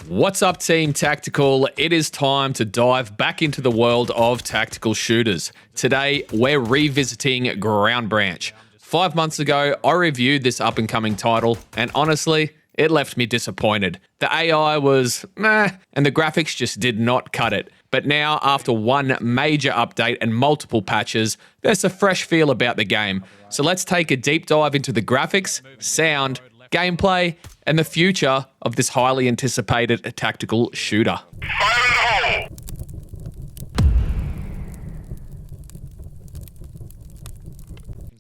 What's up, Team Tactical? It is time to dive back into the world of tactical shooters. Today, we're revisiting Ground Branch. 5 months ago, I reviewed this up-and-coming title, and honestly, it left me disappointed. The AI was meh, and the graphics just did not cut it. But now, after one major update and multiple patches, there's a fresh feel about the game. So let's take a deep dive into the graphics, sound, gameplay, and the future of this highly anticipated tactical shooter. Fire in the hole!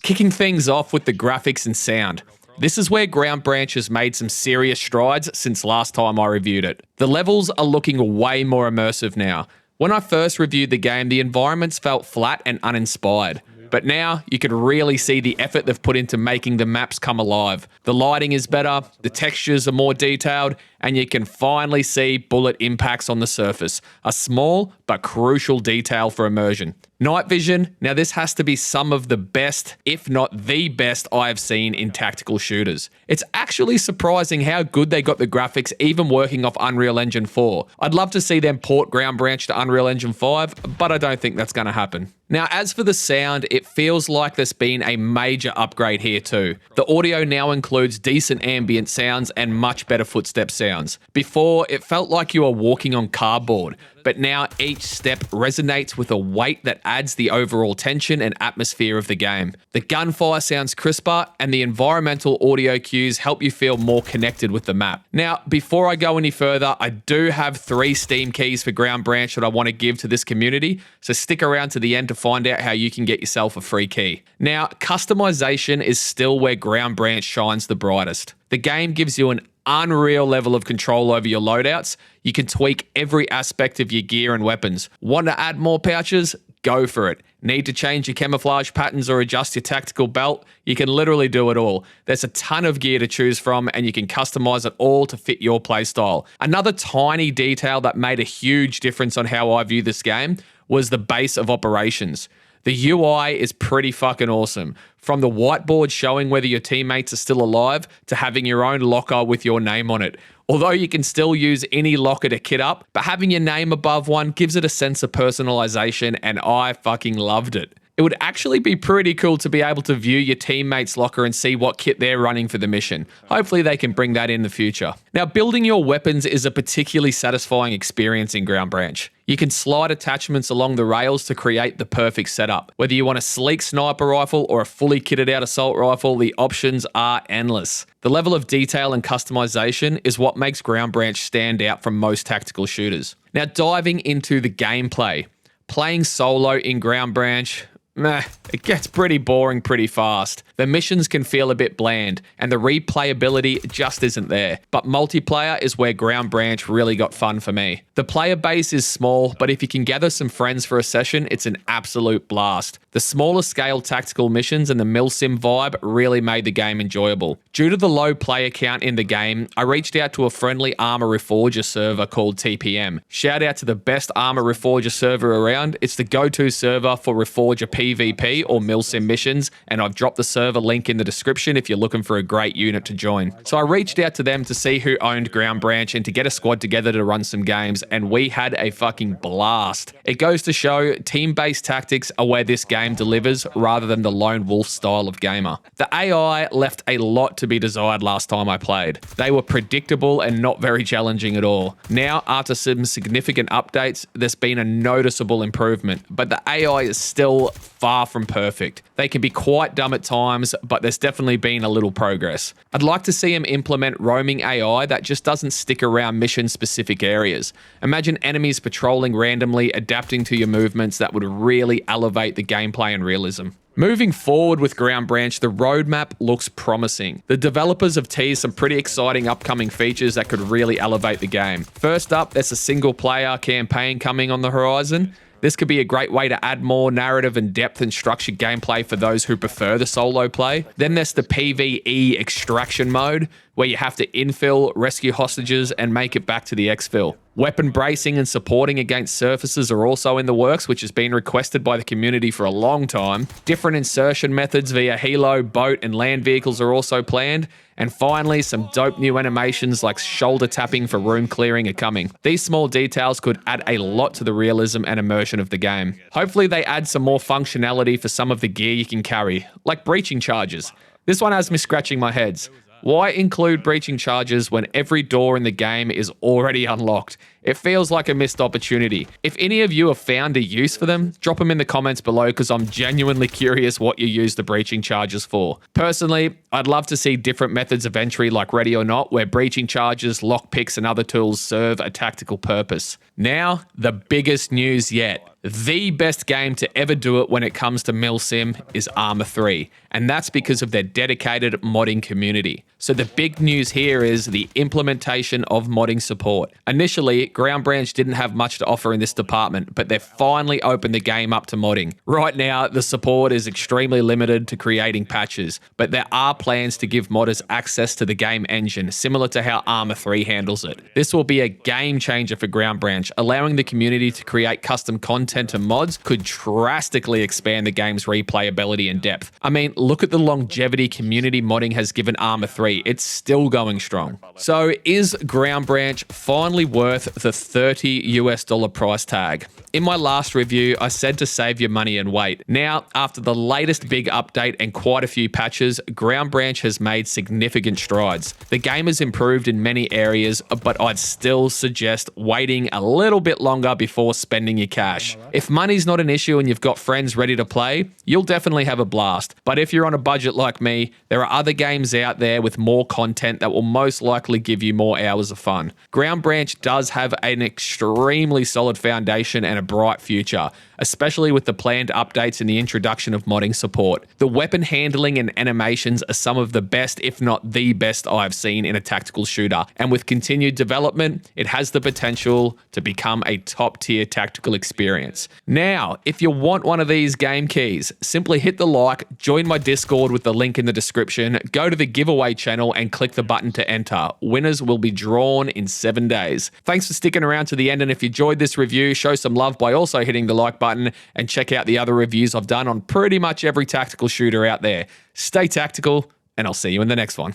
Kicking things off with the graphics and sound. This is where Ground Branch has made some serious strides since last time I reviewed it. The levels are looking way more immersive now. When I first reviewed the game, the environments felt flat and uninspired. But now, you can really see the effort they've put into making the maps come alive. The lighting is better, the textures are more detailed, and you can finally see bullet impacts on the surface. A small but crucial detail for immersion. Night vision, now this has to be some of the best, if not the best, I have seen in tactical shooters. It's actually surprising how good they got the graphics even working off Unreal Engine 4. I'd love to see them port Ground Branch to Unreal Engine 5, but I don't think that's going to happen. Now, as for the sound, it feels like there's been a major upgrade here too. The audio now includes decent ambient sounds and much better footstep sounds. Before, it felt like you were walking on cardboard, but now each step resonates with a weight that adds the overall tension and atmosphere of the game. The gunfire sounds crisper, and the environmental audio cues help you feel more connected with the map. Now, before I go any further, I do have 3 Steam keys for Ground Branch that I want to give to this community, so stick around to the end to find out how you can get yourself a free key. Now, customization is still where Ground Branch shines the brightest. The game gives you an unreal level of control over your loadouts. You can tweak every aspect of your gear and weapons. Want to add more pouches? Go for it. Need to change your camouflage patterns or adjust your tactical belt? You can literally do it all. There's a ton of gear to choose from, and you can customize it all to fit your playstyle. Another tiny detail that made a huge difference on how I view this game was the base of operations. The UI is pretty fucking awesome. From the whiteboard showing whether your teammates are still alive to having your own locker with your name on it. Although you can still use any locker to kit up, but having your name above one gives it a sense of personalization, and I fucking loved it. It would actually be pretty cool to be able to view your teammates' locker and see what kit they're running for the mission. Hopefully they can bring that in the future. Now, building your weapons is a particularly satisfying experience in Ground Branch. You can slide attachments along the rails to create the perfect setup. Whether you want a sleek sniper rifle or a fully kitted out assault rifle, the options are endless. The level of detail and customization is what makes Ground Branch stand out from most tactical shooters. Now, diving into the gameplay. Playing solo in Ground Branch, meh, it gets pretty boring pretty fast. The missions can feel a bit bland, and the replayability just isn't there. But multiplayer is where Ground Branch really got fun for me. The player base is small, but if you can gather some friends for a session, it's an absolute blast. The smaller scale tactical missions and the milsim vibe really made the game enjoyable. Due to the low player count in the game, I reached out to a friendly Armor Reforger server called TPM. Shout out to the best Armor Reforger server around. It's the go-to server for Reforger PvP or milsim missions, and I've dropped the server link in the description if you're looking for a great unit to join. So I reached out to them to see who owned Ground Branch and to get a squad together to run some games, and we had a fucking blast. It goes to show team-based tactics are where this game delivers rather than the lone wolf style of gamer. The AI left a lot to be desired last time I played. They were predictable and not very challenging at all. Now, after some significant updates, there's been a noticeable improvement, but the AI is still far from perfect. They can be quite dumb at times, but there's definitely been a little progress. I'd like to see them implement roaming AI that just doesn't stick around mission-specific areas. Imagine enemies patrolling randomly, adapting to your movements. That would really elevate the gameplay and realism. Moving forward with Ground Branch, the roadmap looks promising. The developers have teased some pretty exciting upcoming features that could really elevate the game. First up, there's a single-player campaign coming on the horizon. This could be a great way to add more narrative and depth and structured gameplay for those who prefer the solo play. Then there's the PvE extraction mode, where you have to infill, rescue hostages, and make it back to the exfil. Weapon bracing and supporting against surfaces are also in the works, which has been requested by the community for a long time. Different insertion methods via helo, boat, and land vehicles are also planned. And finally, some dope new animations like shoulder tapping for room clearing are coming. These small details could add a lot to the realism and immersion of the game. Hopefully they add some more functionality for some of the gear you can carry, like breaching charges. This one has me scratching my heads. Why include breaching charges when every door in the game is already unlocked? It feels like a missed opportunity. If any of you have found a use for them, drop them in the comments below because I'm genuinely curious what you use the breaching charges for. Personally, I'd love to see different methods of entry like Ready or Not, where breaching charges, lockpicks, and other tools serve a tactical purpose. Now, the biggest news yet. The best game to ever do it when it comes to milsim is Arma 3, and that's because of their dedicated modding community. So the big news here is the implementation of modding support. Initially, Ground Branch didn't have much to offer in this department, but they've finally opened the game up to modding. Right now, the support is extremely limited to creating patches, but there are plans to give modders access to the game engine, similar to how Arma 3 handles it. This will be a game changer for Ground Branch, allowing the community to create custom content and mods could drastically expand the game's replayability and depth. I mean, look at the longevity community modding has given Arma 3. It's still going strong. So is Ground Branch finally worth the $30 price tag? In my last review, I said to save your money and wait. Now, after the latest big update and quite a few patches, Ground Branch has made significant strides. The game has improved in many areas, but I'd still suggest waiting a little bit longer before spending your cash. If money's not an issue and you've got friends ready to play, you'll definitely have a blast. But if you're on a budget like me, there are other games out there with more content that will most likely give you more hours of fun. Ground Branch does have an extremely solid foundation and a bright future, especially with the planned updates and the introduction of modding support. The weapon handling and animations are some of the best, if not the best, I've seen in a tactical shooter. And with continued development, it has the potential to become a top-tier tactical experience. Now, if you want one of these game keys, simply hit the like, join my Discord with the link in the description, go to the giveaway channel and click the button to enter. Winners will be drawn in 7 days. Thanks for sticking around to the end, and if you enjoyed this review, show some love by also hitting the like button and check out the other reviews I've done on pretty much every tactical shooter out there. Stay tactical, and I'll see you in the next one.